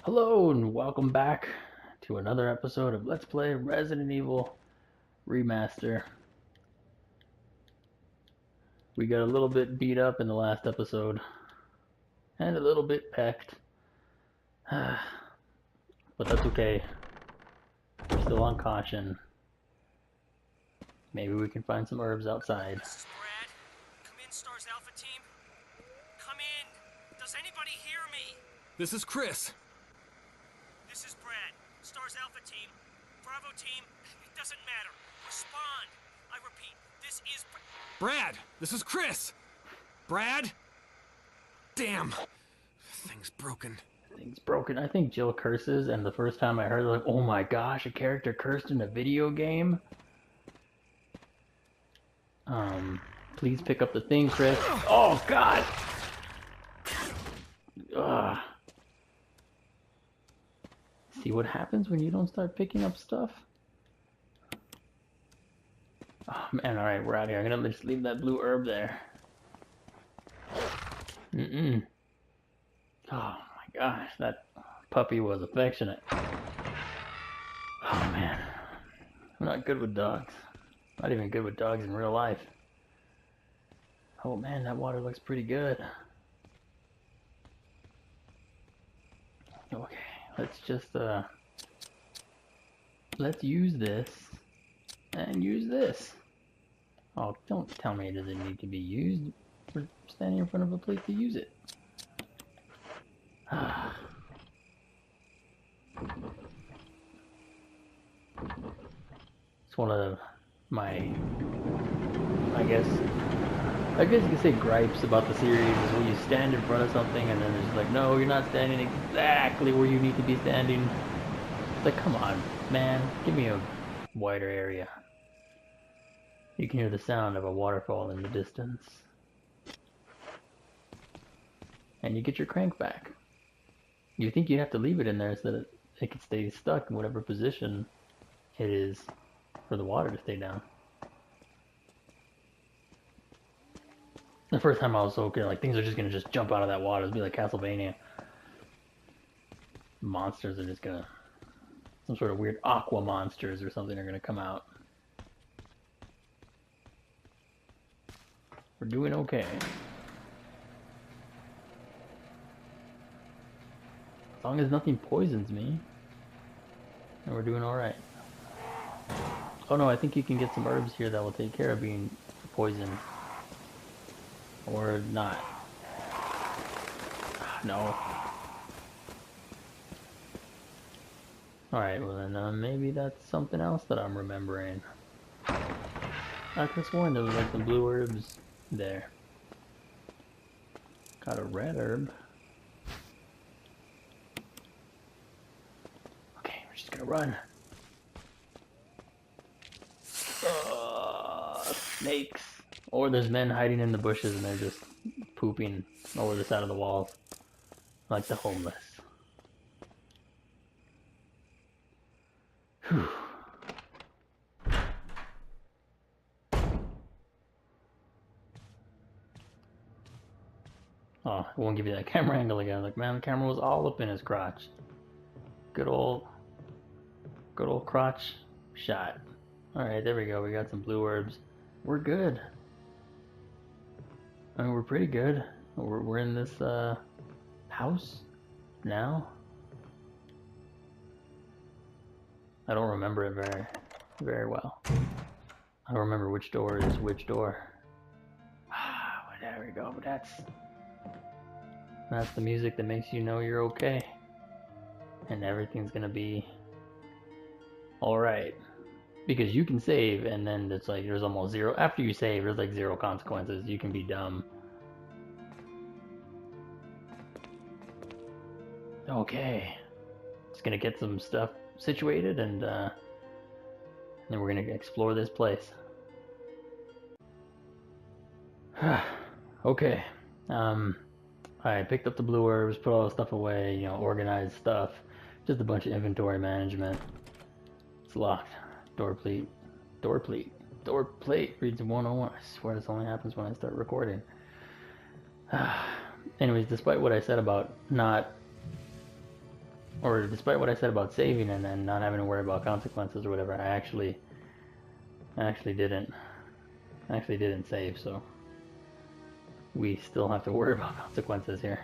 Hello and welcome back to another episode of Let's Play Resident Evil Remaster. We got a little bit beat up in the last episode and a little bit pecked, but that's okay. We're still on caution. Maybe we can find some herbs outside. This is Brad. Come in, Stars Alpha Team. Come in. Does anybody hear me? This is Chris. This is Brad. Stars Alpha Team. Bravo Team. It doesn't matter. Respond. I repeat, this is Brad, this is Chris. Brad? Damn. Thing's broken. Thing's broken. I think Jill curses, and the first time I heard it, like, oh my gosh, a character cursed in a video game? Please pick up the thing, Chris. Oh, God! Ugh. See what happens when you don't start picking up stuff? Oh, man, alright, we're out of here. I'm gonna just leave that blue herb there. Oh, my gosh, that puppy was affectionate. Oh, man. I'm not good with dogs. Not even good with dogs in real life. Oh man, that water looks pretty good. Okay, let's just let's use this and use this. Oh, don't tell me it doesn't need to be used. We're standing in front of a plate to use it. It's one of my, I guess you could say gripes about the series is when you stand in front of something and then it's just like, no, you're not standing exactly where you need to be standing. It's like, come on, man, give me a wider area. You can hear the sound of a waterfall in the distance. And you get your crank back. You think you'd have to leave it in there so that it can stay stuck in whatever position it is for the water to stay down. The first time I was so okay, like things are just gonna just jump out of that water. It'd be like Castlevania. Monsters are just gonna, some sort of weird aqua monsters or something are gonna come out. We're doing okay. As long as nothing poisons me, then we're doing alright. Oh no, I think you can get some herbs here that will take care of being poisoned. Or not. No. Alright, well then maybe that's something else that I'm remembering. I could have sworn there was like some blue herbs there. Got a red herb. Okay, we're just gonna run. Snakes. Or there's men hiding in the bushes and they're just pooping over the side of the walls. Like the homeless. Whew. Oh, it won't give you that camera angle again. Like, man, the camera was all up in his crotch. Good old crotch shot. Alright, there we go. We got some blue herbs. We're good. I mean, we're pretty good. We're in this house now. I don't remember it very well. I don't remember which door is which door. Ah, there we go. But that's the music that makes you know you're okay, and everything's gonna be all right. Because you can save, and then it's like there's almost zero. After you save, there's like zero consequences. You can be dumb. Okay. Just gonna get some stuff situated, and then we're gonna explore this place. Okay. I picked up the blue herbs, put all the stuff away, you know, organized stuff. Just a bunch of inventory management. It's locked. Door plate reads 101. I swear this only happens when I start recording. Anyways, despite what I said about not or despite what I said about saving and then not having to worry about consequences or whatever, I actually didn't save, so we still have to worry about consequences here.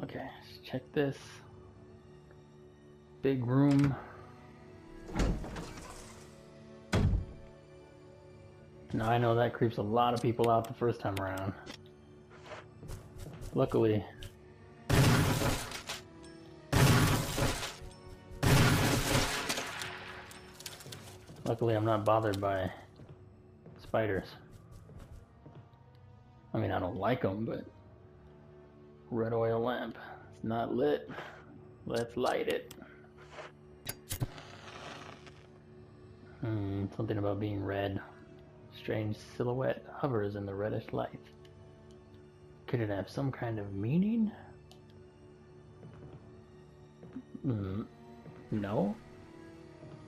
Okay, let's check this. Big room. Now I know that creeps a lot of people out the first time around. Luckily, I'm not bothered by spiders. I mean, I don't like them, but red oil lamp. It's not lit. Let's light it. Something about being red. Strange silhouette hovers in the reddish light. Could it have some kind of meaning? No.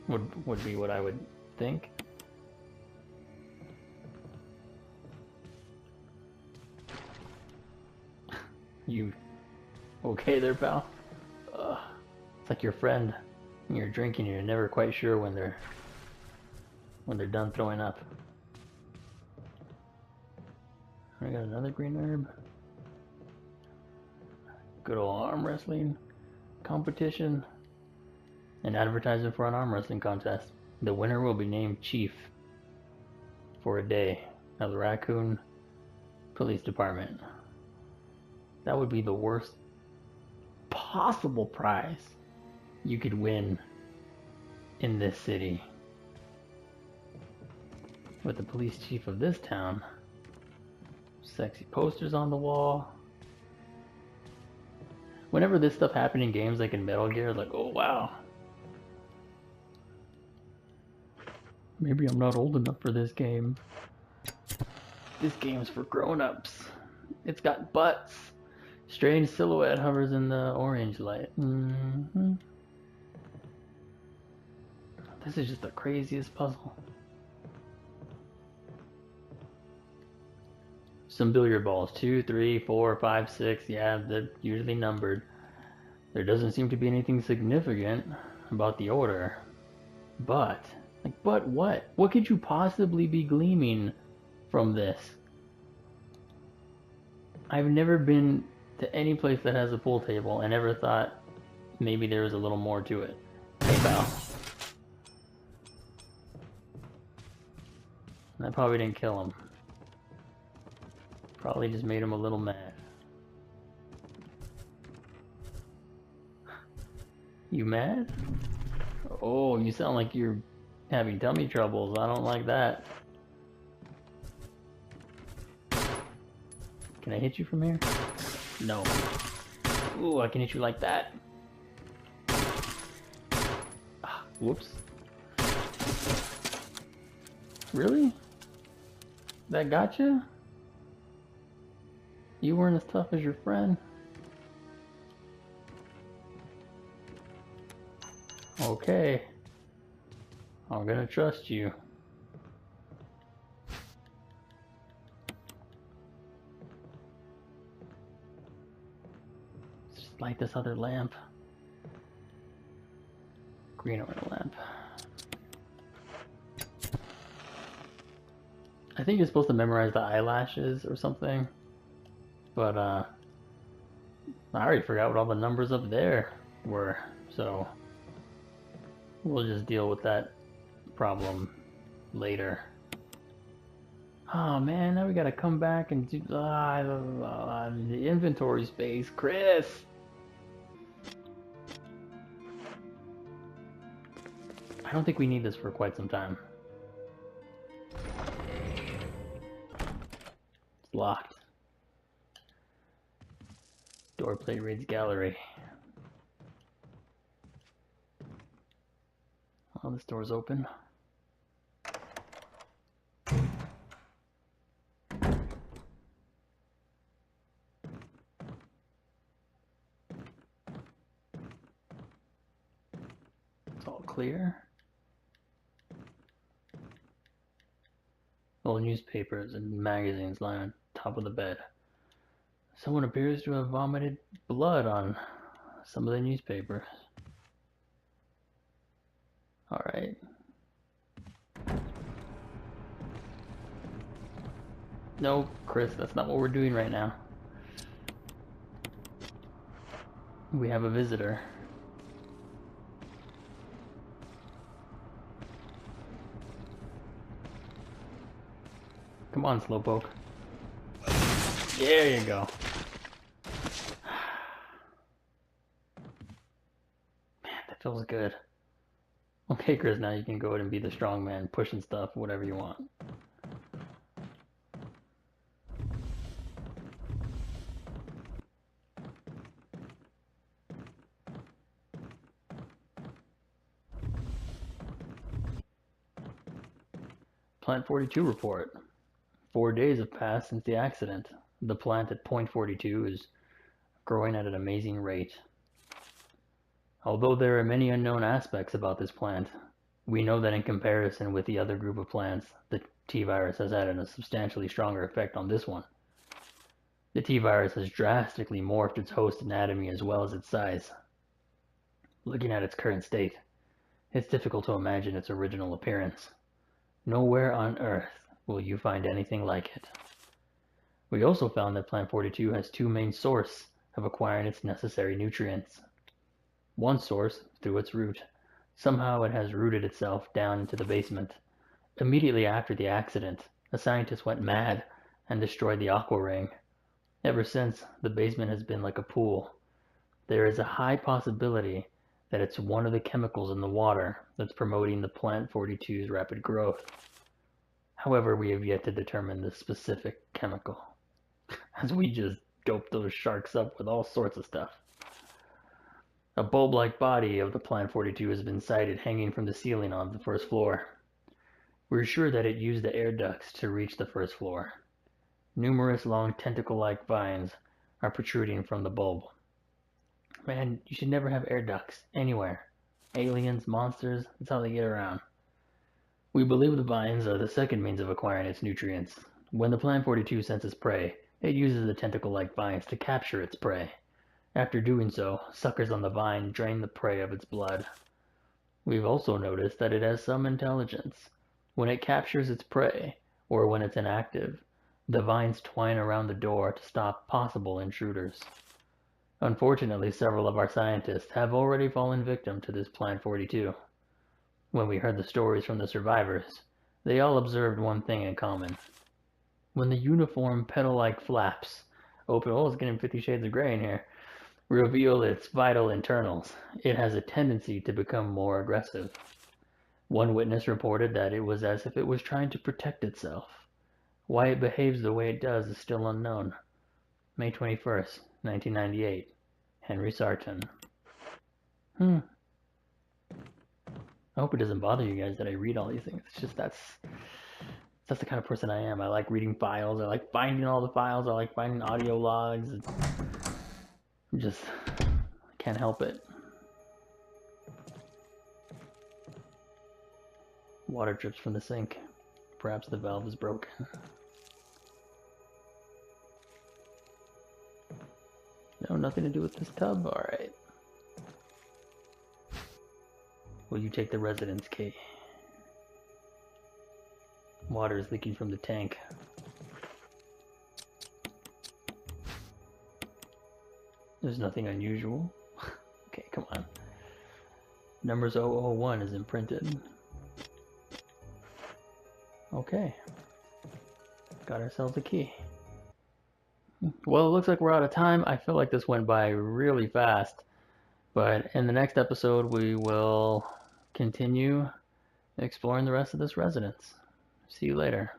Would be what I would think. You okay there, pal? It's like your friend. You're drinking, you're never quite sure when they're done throwing up. I got another green herb. Good old arm wrestling competition. An advertisement for an arm wrestling contest. The winner will be named chief for a day of the Raccoon Police Department. That would be the worst possible prize you could win in this city. With the police chief of this town. Sexy posters on the wall. Whenever this stuff happened in games like in Metal Gear, like, oh wow. Maybe I'm not old enough for this game. This game's for grown-ups. It's got butts. Strange silhouette hovers in the orange light. This is just the craziest puzzle. Some billiard balls. 2, 3, 4, 5, 6. Yeah, they're usually numbered. There doesn't seem to be anything significant about the order. But what? What could you possibly be gleaming from this? I've never been to any place that has a pool table and ever thought maybe there was a little more to it. Hey, pal. I probably didn't kill him. Probably just made him a little mad. You mad? Oh, you sound like you're having tummy troubles. I don't like that. Can I hit you from here? No. Ooh, I can hit you like that. Ah, whoops. Really? That got you? You weren't as tough as your friend? Okay. I'm gonna trust you. Let's just light this other lamp. Green oil lamp. I think you're supposed to memorize the eyelashes or something. But, I already forgot what all the numbers up there were, so we'll just deal with that problem later. Oh man, now we gotta come back and do the inventory space. Chris! I don't think we need this for quite some time. It's locked. Door plate reads gallery. Oh, this door's open. It's all clear. Old newspapers and magazines lying on top of the bed. Someone appears to have vomited blood on some of the newspapers. Alright. No, Chris, that's not what we're doing right now. We have a visitor. Come on, Slowpoke. There you go. Man, that feels good. Okay, Chris, now you can go ahead and be the strong man, pushing stuff, whatever you want. Plant 42 report. 4 days have passed since the accident. The plant at Point 42 is growing at an amazing rate. Although there are many unknown aspects about this plant, we know that in comparison with the other group of plants, the T-virus has had a substantially stronger effect on this one. The T-virus has drastically morphed its host anatomy as well as its size. Looking at its current state, it's difficult to imagine its original appearance. Nowhere on Earth will you find anything like it. We also found that Plant 42 has two main sources of acquiring its necessary nutrients. One source, through its root. Somehow it has rooted itself down into the basement. Immediately after the accident, a scientist went mad and destroyed the aqua ring. Ever since, the basement has been like a pool. There is a high possibility that it's one of the chemicals in the water that's promoting the Plant 42's rapid growth. However, we have yet to determine the specific chemical, as we just doped those sharks up with all sorts of stuff. A bulb-like body of the Plant 42 has been sighted hanging from the ceiling on the first floor. We're sure that it used the air ducts to reach the first floor. Numerous long tentacle-like vines are protruding from the bulb. Man, you should never have air ducts anywhere. Aliens, monsters, that's how they get around. We believe the vines are the second means of acquiring its nutrients. When the Plant 42 senses prey, it uses the tentacle-like vines to capture its prey. After doing so, suckers on the vine drain the prey of its blood. We've also noticed that it has some intelligence. When it captures its prey, or when it's inactive, the vines twine around the door to stop possible intruders. Unfortunately, several of our scientists have already fallen victim to this Plant 42. When we heard the stories from the survivors, they all observed one thing in common. When the uniform petal-like flaps open, oh, it's getting 50 Shades of Grey in here, reveal its vital internals, it has a tendency to become more aggressive. One witness reported that it was as if it was trying to protect itself. Why it behaves the way it does is still unknown. May 21st, 1998. Henry Sarton. I hope it doesn't bother you guys that I read all these things. It's just that's the kind of person I am. I like reading files. I like finding all the files. I like finding audio logs. I can't help it. Water drips from the sink. Perhaps the valve is broken. No, nothing to do with this tub? Alright. Will you take the residence key? Water is leaking from the tank. There's nothing unusual. Okay, come on. Numbers 001 is imprinted. Okay. Got ourselves a key. Well, it looks like we're out of time. I feel like this went by really fast. But in the next episode, we will continue exploring the rest of this residence. See you later.